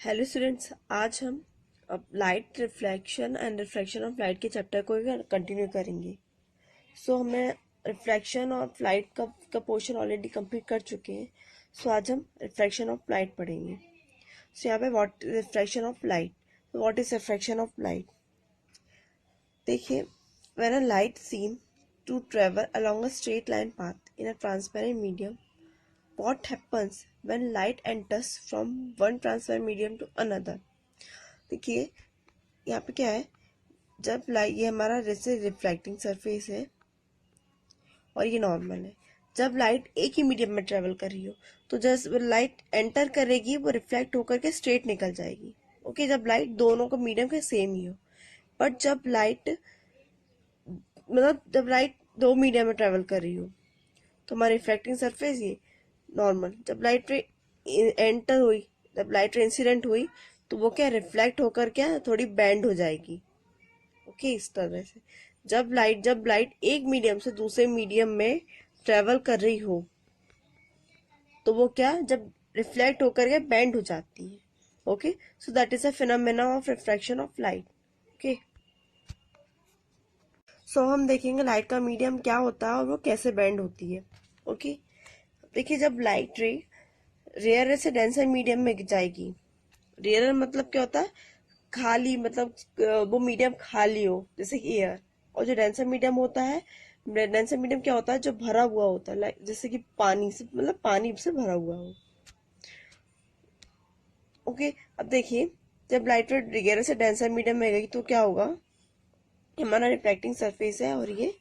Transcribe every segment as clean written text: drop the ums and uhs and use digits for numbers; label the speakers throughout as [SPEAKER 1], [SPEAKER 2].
[SPEAKER 1] Hello students, आज हम अब light reflection and refraction of light के चैप्टर को कंटिन्यू करेंगे। हमने रिफ्लेक्शन ऑफ लाइट का पोर्शन ऑलरेडी कंप्लीट कर चुके हैं। आज हम रिफ्रैक्शन ऑफ लाइट पढ़ेंगे। यहाँ पे what refraction of light, what is refraction of light. देखिए, when a light seem to travel along a straight line path in a transparent medium, what happens when light enters from one transparent medium to another। देखिए यहाँ पे क्या है, जब light, ये हमारा जैसे रिफ्लेक्टिंग सरफेस है और ये नॉर्मल है। जब लाइट एक ही मीडियम में ट्रेवल कर रही हो तो जब लाइट एंटर करेगी वो रिफ्लेक्ट होकर के स्ट्रेट निकल जाएगी। ओके, जब लाइट दोनों का मीडियम के सेम ही हो। बट जब लाइट जब लाइट दो मीडियम में ट्रेवल कर रही हो तो हमारी रिफ्लेक्टिंग सरफेस ये नॉर्मल, जब लाइट रे एंटर हुई, जब लाइट रे इंसिडेंट हुई तो वो क्या रिफ्लेक्ट होकर क्या थोड़ी बेंड हो जाएगी। ओके, इस तरह से जब लाइट एक मीडियम से दूसरे मीडियम में ट्रेवल कर रही हो तो वो क्या जब रिफ्लेक्ट होकर के बेंड हो जाती है। Okay, so that is a phenomena of refraction of light. Okay, हम देखेंगे लाइट का मीडियम क्या होता है और वो कैसे बेंड होती है। ओके, देखिए, जब लाइट रे रेयर से डेंसर मीडियम में जाएगी, रेयर मतलब क्या होता है, खाली, मतलब वो मीडियम खाली हो जैसे कि एयर। और जो डेंसर मीडियम होता है, डेंसर मीडियम क्या होता है, जो भरा हुआ होता है, लाइक जैसे कि पानी से, मतलब पानी से भरा हुआ हो। ओके, अब देखिए, जब लाइट रेयर से डेंसर मीडियम में गई तो क्या होगा, हमारा रिफ्लेक्टिंग सरफेस है और ये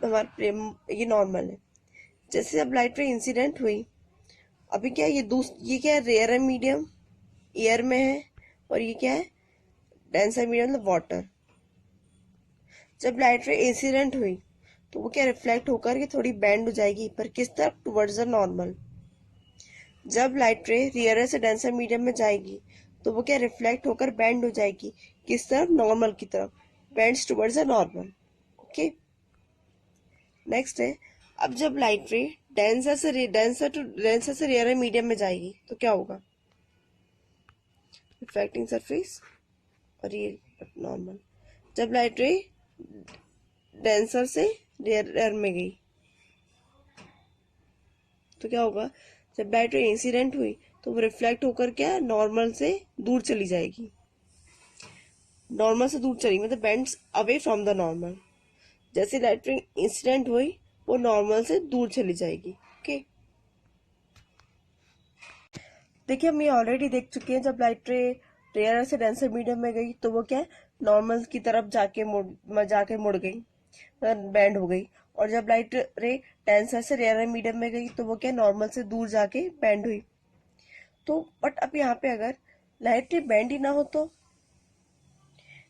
[SPEAKER 1] ये नॉर्मल है। जैसे जब लाइट रे इंसिडेंट हुई, अभी क्या ये क्या है, रेयर मीडियम एयर में है और ये क्या है, डेंसर मीडियम मतलब वाटर। जब लाइट रे इंसिडेंट हुई तो वो क्या रिफ्लेक्ट होकर के थोड़ी बेंड हो जाएगी, पर किस तरफ, टुवर्ड्स द नॉर्मल। जब लाइट रे रियर से डेंसर मीडियम में जाएगी तो वो क्या रिफ्लेक्ट होकर बेंड हो जाएगी, किस तरफ, नॉर्मल की तरफ, bends towards the normal. Okay, next है, अब जब लाइट रे डेंसर से रियर मीडियम में जाएगी तो क्या होगा, रिफ्लेक्टिंग सरफेस और ये नॉर्मल। जब लाइट रे डेंसर से रेयर में गई तो क्या होगा, जब लाइट रे इंसिडेंट हुई तो वो रिफ्लेक्ट होकर क्या नॉर्मल से दूर चली जाएगी। नॉर्मल से दूर चली मतलब bends away from the normal. जैसे लाइट रे इंसिडेंट हुई वो नॉर्मल से दूर चली जाएगी। ओके, देखिए, हम ये ऑलरेडी देख चुके हैं, जब लाइट रे रेयर से डेंसर मीडियम में गई तो वो क्या नॉर्मल की तरफ जाके मुड़ गई, बैंड हो गई। और जब लाइट रे डेंसर से रेयर मीडियम में गई तो वो क्या नॉर्मल से दूर जाके बैंड हुई। तो बट अब यहाँ पे अगर लाइट रे बैंड ही ना हो तो,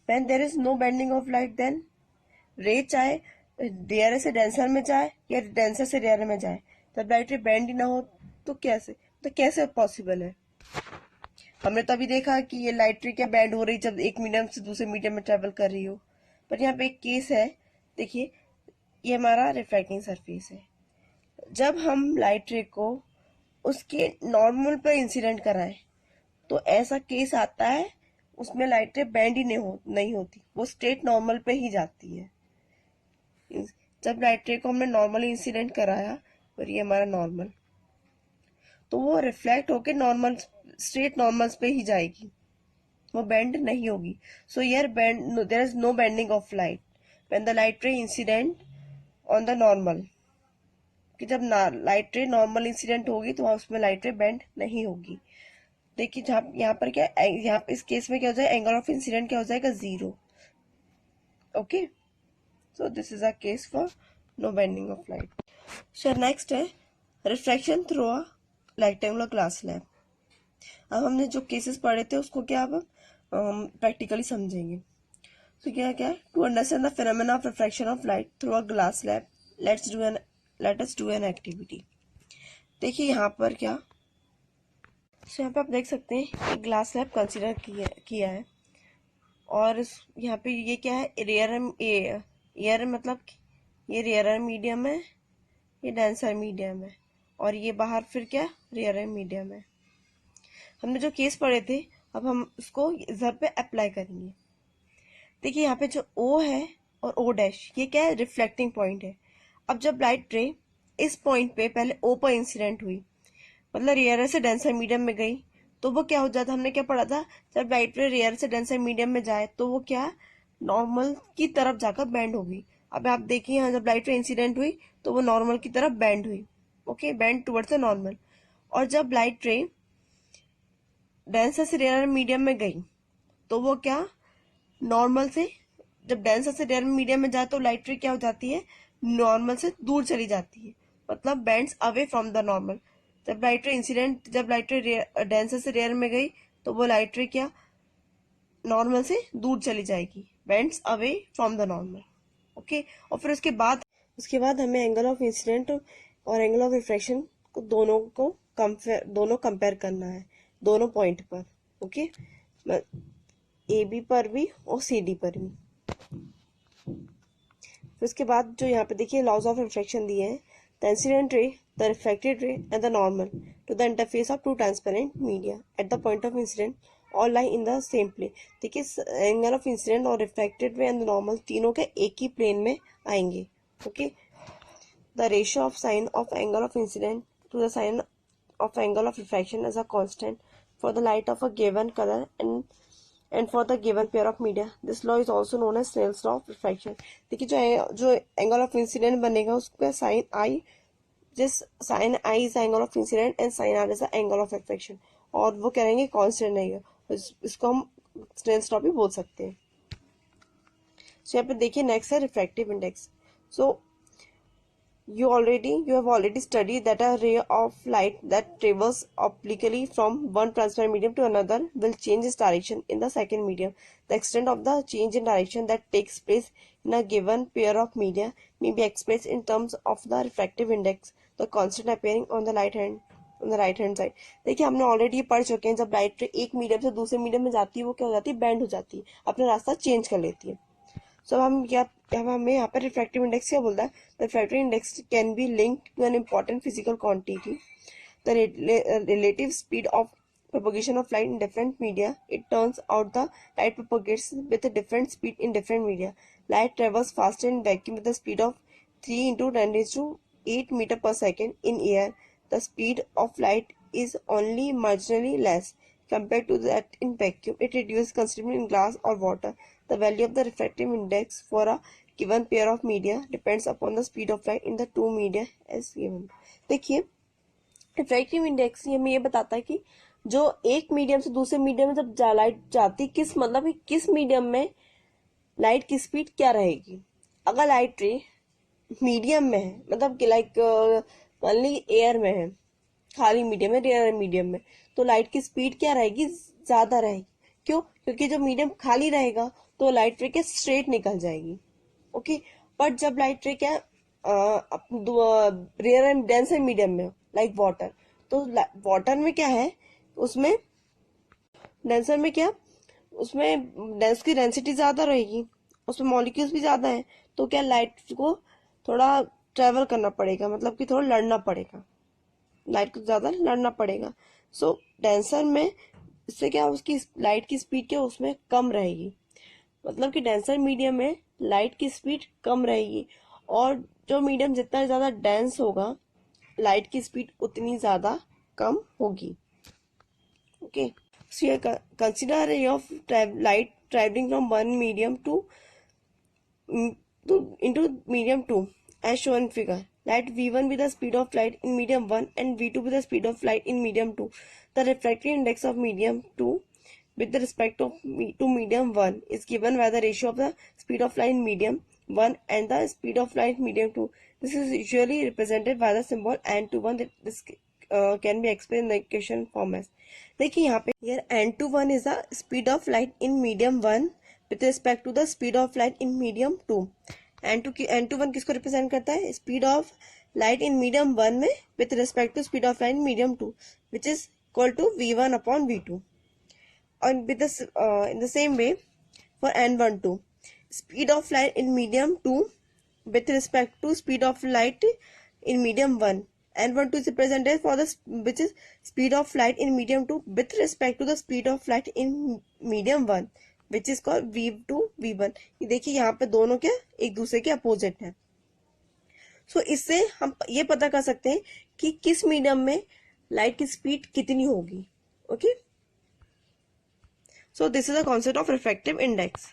[SPEAKER 1] when there is no bending of light, then ray चाहे रेयर से डेंसर में जाए या डेंसर से रेयर में जाए, तब लाइट रे बैंड ही ना हो तो कैसे पॉसिबल है। हमने तो अभी देखा कि ये लाइट रे क्या बैंड हो रही जब एक मीडियम से दूसरे मीडियम में ट्रेवल कर रही हो। पर यहाँ पे एक केस है, देखिए, ये हमारा रिफ्लेक्टिंग सरफेस है। जब हम लाइट रे को उसके नॉर्मल पर इंसिडेंट कराएं तो ऐसा केस आता है, उसमें लाइट रे बैंड ही नहीं होती, वो स्ट्रेट नॉर्मल पे ही जाती है। जब लाइट रे को हमने नॉर्मली इंसिडेंट कराया और ये हमारा नॉर्मल, तो वो रिफ्लेक्ट होके नॉर्मल, स्ट्रेट नॉर्मल्स पे ही जाएगी, वो बेंड नहीं होगी। So here there is no bending of light when the light ray incident on the normal. कि जब लाइट रे नॉर्मल इंसिडेंट होगी तो उसमें लाइट रे बेंड नहीं होगी। देखिए, जहाँ यहाँ पर क्या, यहाँ इस केस में क्या हो जाए, एंगल ऑफ इंसिडेंट क्या हो जाएगा, 0। Okay, so this is a case for no bending of light. So next है refraction through a rectangular glass slab. अब हमने जो केसेस पढ़े थे उसको क्या अब प्रैक्टिकली समझेंगे। तो क्या क्या है, to understand the phenomena of refraction of light through a glass slab, let us do an activity. देखिए यहाँ पर क्या, यहाँ पे आप देख सकते हैं एक ग्लास स्लैब कंसीडर किया है और यहाँ पे ये क्या है, एयर मतलब ये रेयर मीडियम है, ये डेंसर मीडियम है और ये बाहर फिर क्या रेयर मीडियम है। हमने जो केस पढ़े थे अब हम उसको इधर पे अप्लाई करेंगे। देखिए यहाँ पे जो O है और O डैश, ये क्या है, रिफ्लेक्टिंग पॉइंट है। अब जब लाइट रे इस पॉइंट पे पहले O पर इंसिडेंट हुई, मतलब रेयर से डेंसर मीडियम में गई, तो वो क्या हो जाता, हमने क्या पढ़ा था, जब लाइट रे रेयर से डेंसर मीडियम में जाए तो वो क्या, नॉर्मल की तरफ जाकर बैंड होगी। अब आप देखिए यहाँ जब लाइट रे इंसिडेंट हुई तो वो नॉर्मल की तरफ बैंड हुई, okay, band towards the normal. और जब लाइट रे डेंसर से रेयर मीडियम में गई तो वो क्या, नॉर्मल से, जब डेंसर से रेयर मीडियम में जाए तो लाइट रे क्या हो जाती है, नॉर्मल से दूर चली जाती है, मतलब bands away from the normal. जब लाइट रे डेंसर से रेयर में गई तो वो लाइट रे क्या, नॉर्मल से दूर चली जाएगी, bands away from the normal, okay. और फिर उसके बाद हमें एंगल ऑफ इंसिडेंट और एंगल ऑफ रिफ्रैक्शन को दोनों कंपेयर करना है, दोनों पॉइंट पर, ओके, ए बी पर भी और सी डी पर भी। फिर उसके बाद जो यहाँ पे देखिए लॉज ऑफ रिफ्रैक्शन दिए हैं, the incident ray, the reflected ray and the normal to the interface of two transparent media at the point of incident all lie in the same plane. देखिए एंगल ऑफ इंसिडेंट और reflected ray and normal तीनों के एक ही plane में आएंगे, okay. The ratio of sine of angle of incident to the sine of angle of refraction is a constant for the light of a given color and for the given pair of media. This law is also known as Snell's law of refraction. देखिए जो angle of incident बनेगा उसका sine I, जिस sine I is angle of incident and sine R is the angle of reflection, और वो कह रहेंगे constant रहेगा, इसको हम स्नेल्स लॉ भी बोल सकते हैं। So यहाँ पे देखिए नेक्स्ट है refractive index. So you have already studied that a ray of light that travels obliquely from one transparent medium to another will change its direction in the second medium. The extent of the change in direction that takes place in a given pair of media may be expressed in terms of the refractive index, the constant appearing on the right hand side। देखिए हमने already पढ़ चुके हैं, जब light रे एक medium से दूसरे मीडियम में जाती है वो क्या हो जाती है, बैंड हो जाती है, अपना रास्ता चेंज कर लेती है। सो हमें यहाँ पर रिफ्रैक्टिव इंडेक्स क्या बोलता है, the refractive index can be linked to an important physical quantity, the relative speed of propagation of light in different media. It turns out the light propagates with a different speed in different media. Light travels faster in vacuum with a speed of 3 into 10⁸ meter per second in air. The speed of light is only marginally less compared to that in vacuum. It reduces considerably in glass or water. The value of the refractive index for a given pair of media depends upon the speed of light in the two media as given. देखिए refractive index हमें ये बताता है कि जो एक medium से दूसरे मीडियम में जब लाइट जाती, किस मीडियम में लाइट की स्पीड क्या रहेगी। अगर लाइट रे मीडियम में है, मतलब कि लाइक मान ली एयर में है, खाली मीडियम है, रेयर मीडियम में, तो लाइट की स्पीड क्या रहेगी, ज्यादा रहेगी। क्यों, क्योंकि जब मीडियम खाली रहेगा तो लाइट रे क्या स्ट्रेट निकल जाएगी, ओके। बट जब लाइट रे क्या रेयर एंड डेंसर मीडियम में, लाइक वाटर, तो वाटर में क्या है, उसमें डेंसर में क्या, उसमें डेंस की डेंसिटी ज्यादा रहेगी, उसमें मॉलिक्यूल्स भी ज्यादा है, तो क्या लाइट को थोड़ा ट्रेवल करना पड़ेगा, मतलब कि थोड़ा लड़ना पड़ेगा, लाइट को ज्यादा लड़ना पड़ेगा। सो डेंसर में इससे क्या, उसकी लाइट की स्पीड क्या उसमें कम रहेगी, मतलब कि डेंसर मीडियम में लाइट की स्पीड कम रहेगी, और जो मीडियम जितना ज्यादा डेंस होगा लाइट की स्पीड उतनी ज्यादा कम होगी, okay. So consider ray of light travelling from one medium into medium 2 as shown in figure. Light V1 with the speed of light in medium 1 and V2 with the speed of light in medium 2. The refractive index of medium 2 with respect to medium 1 is given by the ratio of the speed of light in medium 1 and the speed of light in medium 2. This is usually represented by the symbol n/1. This can be expressed in the equation form as, देखिए यहाँ पे here n/1 is the speed of light in medium 1 with respect to the speed of light in medium 2. n/1 किसको represent करता है, speed of light in medium 1 में with respect to speed of light in medium 2 which is equal to v1/v2. और with this in the same way for n12, speed of light in medium 2 with respect to speed of light in medium 1 n12 is represented for the which is speed of light in medium 2 with respect to the speed of light in medium 1 which is called v2 v1. ये देखिए यहाँ पे दोनों क्या एक दूसरे के opposite है. सो इससे हम ये पता कर सकते हैं कि किस मीडियम में लाइट की स्पीड कितनी होगी. Okay, so this is the concept of refractive index.